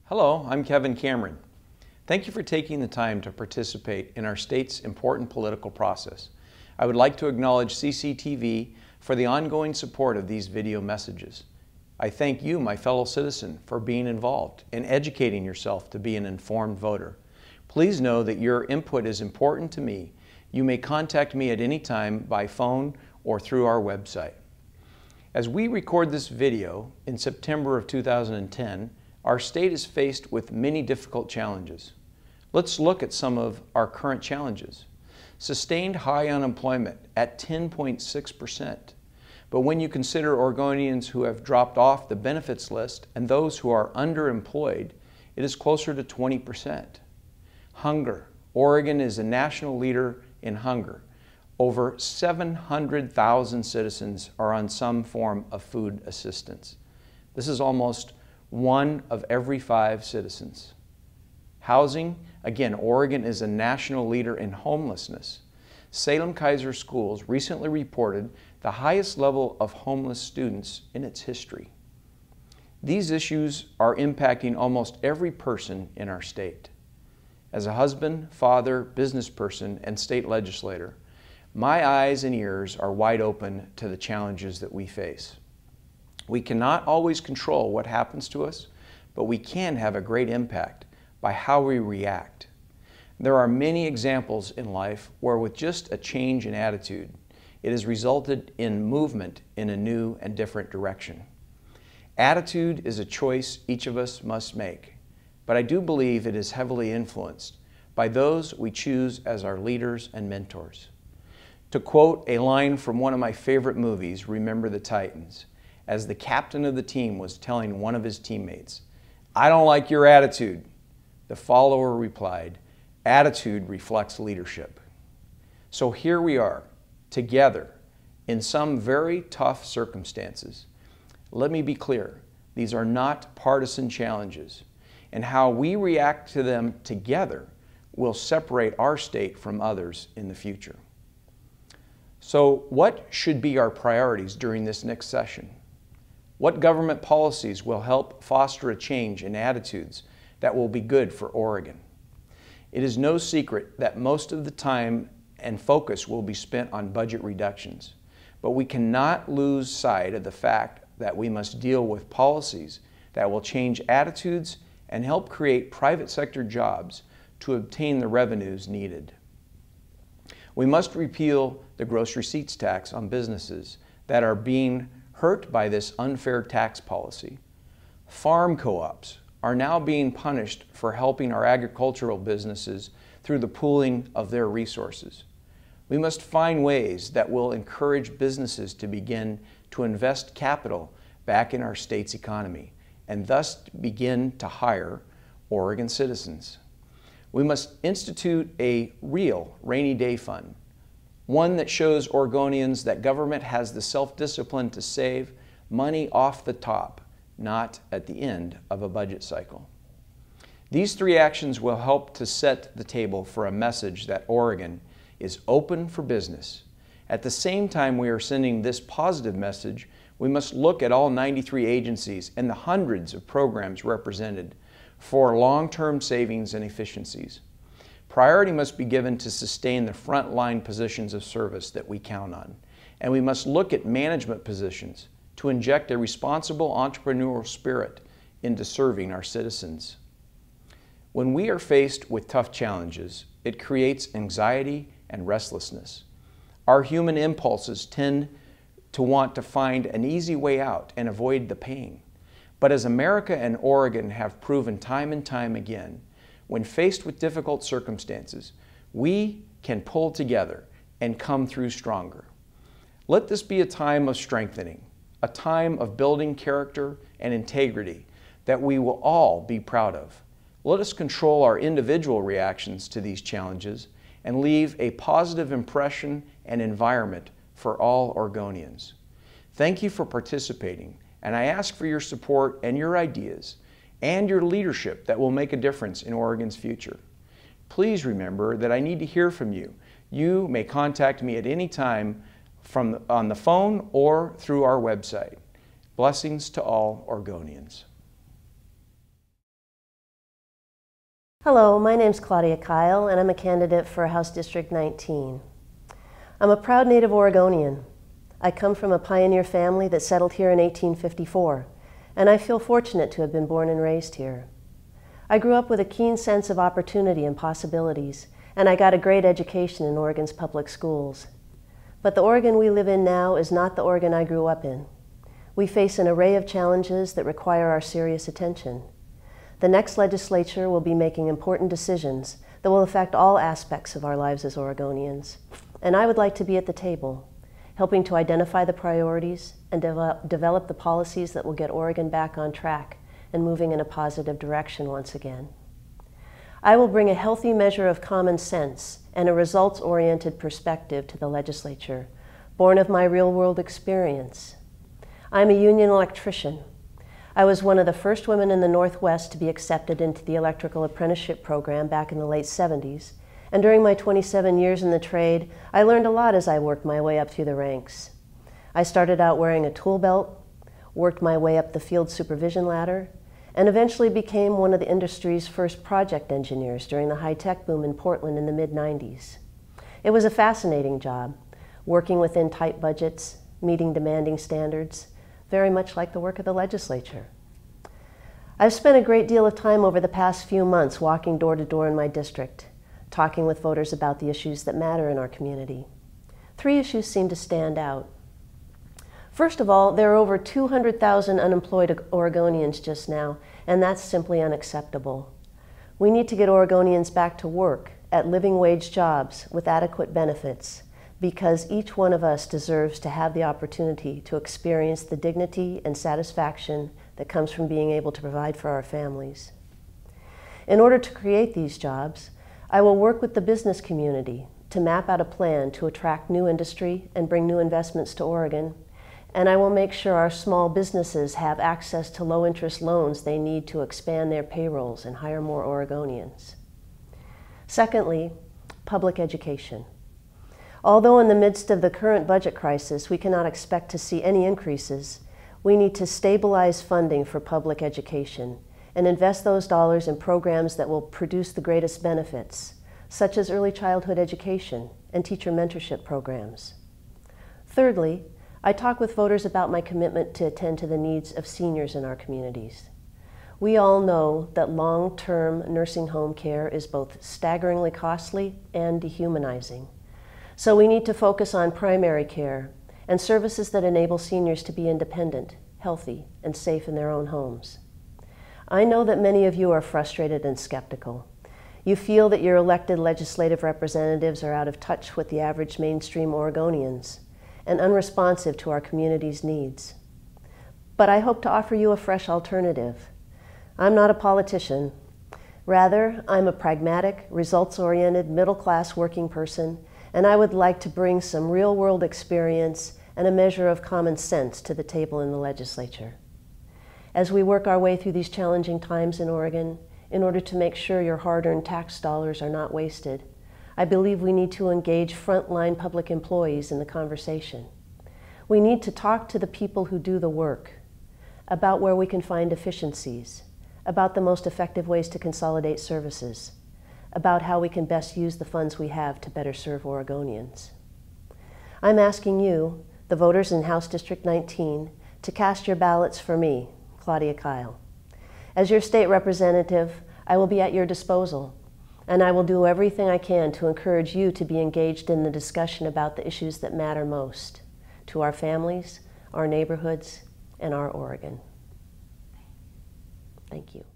Hello, I'm Kevin Cameron. Thank you for taking the time to participate in our state's important political process. I would like to acknowledge CCTV for the ongoing support of these video messages. I thank you, my fellow citizen, for being involved and educating yourself to be an informed voter. Please know that your input is important to me. You may contact me at any time by phone or through our website. As we record this video in September of 2010, our state is faced with many difficult challenges. Let's look at some of our current challenges. Sustained high unemployment at 10.6%. But when you consider Oregonians who have dropped off the benefits list and those who are underemployed, it is closer to 20%. Hunger. Oregon is a national leader in hunger. Over 700,000 citizens are on some form of food assistance. This is almost 1 of every 5 citizens. Housing, again, Oregon is a national leader in homelessness. Salem-Keizer Schools recently reported the highest level of homeless students in its history. These issues are impacting almost every person in our state. As a husband, father, business person, and state legislator, my eyes and ears are wide open to the challenges that we face. We cannot always control what happens to us, but we can have a great impact by how we react. There are many examples in life where with just a change in attitude, it has resulted in movement in a new and different direction. Attitude is a choice each of us must make, but I do believe it is heavily influenced by those we choose as our leaders and mentors. To quote a line from one of my favorite movies, Remember the Titans, as the captain of the team was telling one of his teammates, "I don't like your attitude." The follower replied, "Attitude reflects leadership." So here we are, together, in some very tough circumstances. Let me be clear, these are not partisan challenges, and how we react to them together will separate our state from others in the future. So what should be our priorities during this next session? What government policies will help foster a change in attitudes that will be good for Oregon? It is no secret that most of the time and focus will be spent on budget reductions, but we cannot lose sight of the fact that we must deal with policies that will change attitudes and help create private sector jobs to obtain the revenues needed. We must repeal the gross receipts tax on businesses that are being hurt by this unfair tax policy. Farm co-ops are now being punished for helping our agricultural businesses through the pooling of their resources. We must find ways that will encourage businesses to begin to invest capital back in our state's economy and thus begin to hire Oregon citizens. We must institute a real rainy day fund, one that shows Oregonians that government has the self-discipline to save money off the top, not at the end of a budget cycle. These 3 actions will help to set the table for a message that Oregon is open for business. At the same time we are sending this positive message, we must look at all 93 agencies and the hundreds of programs represented for long-term savings and efficiencies. Priority must be given to sustain the frontline positions of service that we count on, and we must look at management positions to inject a responsible entrepreneurial spirit into serving our citizens. When we are faced with tough challenges, it creates anxiety and restlessness. Our human impulses tend to want to find an easy way out and avoid the pain. But as America and Oregon have proven time and time again, when faced with difficult circumstances, we can pull together and come through stronger. Let this be a time of strengthening, a time of building character and integrity that we will all be proud of. Let us control our individual reactions to these challenges and leave a positive impression and environment for all Oregonians. Thank you for participating, and I ask for your support and your ideas and your leadership that will make a difference in Oregon's future. Please remember that I need to hear from you. You may contact me at any time on the phone or through our website. Blessings to all Oregonians. Hello, my name's Claudia Kyle, and I'm a candidate for House District 19. I'm a proud native Oregonian. I come from a pioneer family that settled here in 1854, and I feel fortunate to have been born and raised here. I grew up with a keen sense of opportunity and possibilities, and I got a great education in Oregon's public schools. But the Oregon we live in now is not the Oregon I grew up in. We face an array of challenges that require our serious attention. The next legislature will be making important decisions that will affect all aspects of our lives as Oregonians. And I would like to be at the table, helping to identify the priorities and develop the policies that will get Oregon back on track and moving in a positive direction once again. I will bring a healthy measure of common sense and a results-oriented perspective to the legislature, born of my real-world experience. I'm a union electrician. I was one of the first women in the Northwest to be accepted into the electrical apprenticeship program back in the late 70s, and during my 27 years in the trade, I learned a lot as I worked my way up through the ranks. I started out wearing a tool belt, worked my way up the field supervision ladder, and eventually became one of the industry's first project engineers during the high-tech boom in Portland in the mid-90s. It was a fascinating job, working within tight budgets, meeting demanding standards, very much like the work of the legislature. I've spent a great deal of time over the past few months walking door to door in my district, talking with voters about the issues that matter in our community. 3 issues seem to stand out. First of all, there are over 200,000 unemployed Oregonians just now, and that's simply unacceptable. We need to get Oregonians back to work at living wage jobs with adequate benefits, because each one of us deserves to have the opportunity to experience the dignity and satisfaction that comes from being able to provide for our families. In order to create these jobs, I will work with the business community to map out a plan to attract new industry and bring new investments to Oregon, and I will make sure our small businesses have access to low-interest loans they need to expand their payrolls and hire more Oregonians. Secondly, public education. Although in the midst of the current budget crisis, we cannot expect to see any increases, we need to stabilize funding for public education and invest those dollars in programs that will produce the greatest benefits, such as early childhood education and teacher mentorship programs. Thirdly, I talk with voters about my commitment to attend to the needs of seniors in our communities. We all know that long-term nursing home care is both staggeringly costly and dehumanizing. So we need to focus on primary care and services that enable seniors to be independent, healthy, and safe in their own homes. I know that many of you are frustrated and skeptical. You feel that your elected legislative representatives are out of touch with the average mainstream Oregonians and unresponsive to our community's needs. But I hope to offer you a fresh alternative. I'm not a politician. Rather, I'm a pragmatic, results-oriented, middle-class working person, and I would like to bring some real-world experience and a measure of common sense to the table in the legislature. As we work our way through these challenging times in Oregon, in order to make sure your hard-earned tax dollars are not wasted, I believe we need to engage frontline public employees in the conversation. We need to talk to the people who do the work about where we can find efficiencies, about the most effective ways to consolidate services, about how we can best use the funds we have to better serve Oregonians. I'm asking you, the voters in House District 19, to cast your ballots for me, Claudia Kyle. As your state representative, I will be at your disposal, and I will do everything I can to encourage you to be engaged in the discussion about the issues that matter most to our families, our neighborhoods, and our Oregon. Thank you.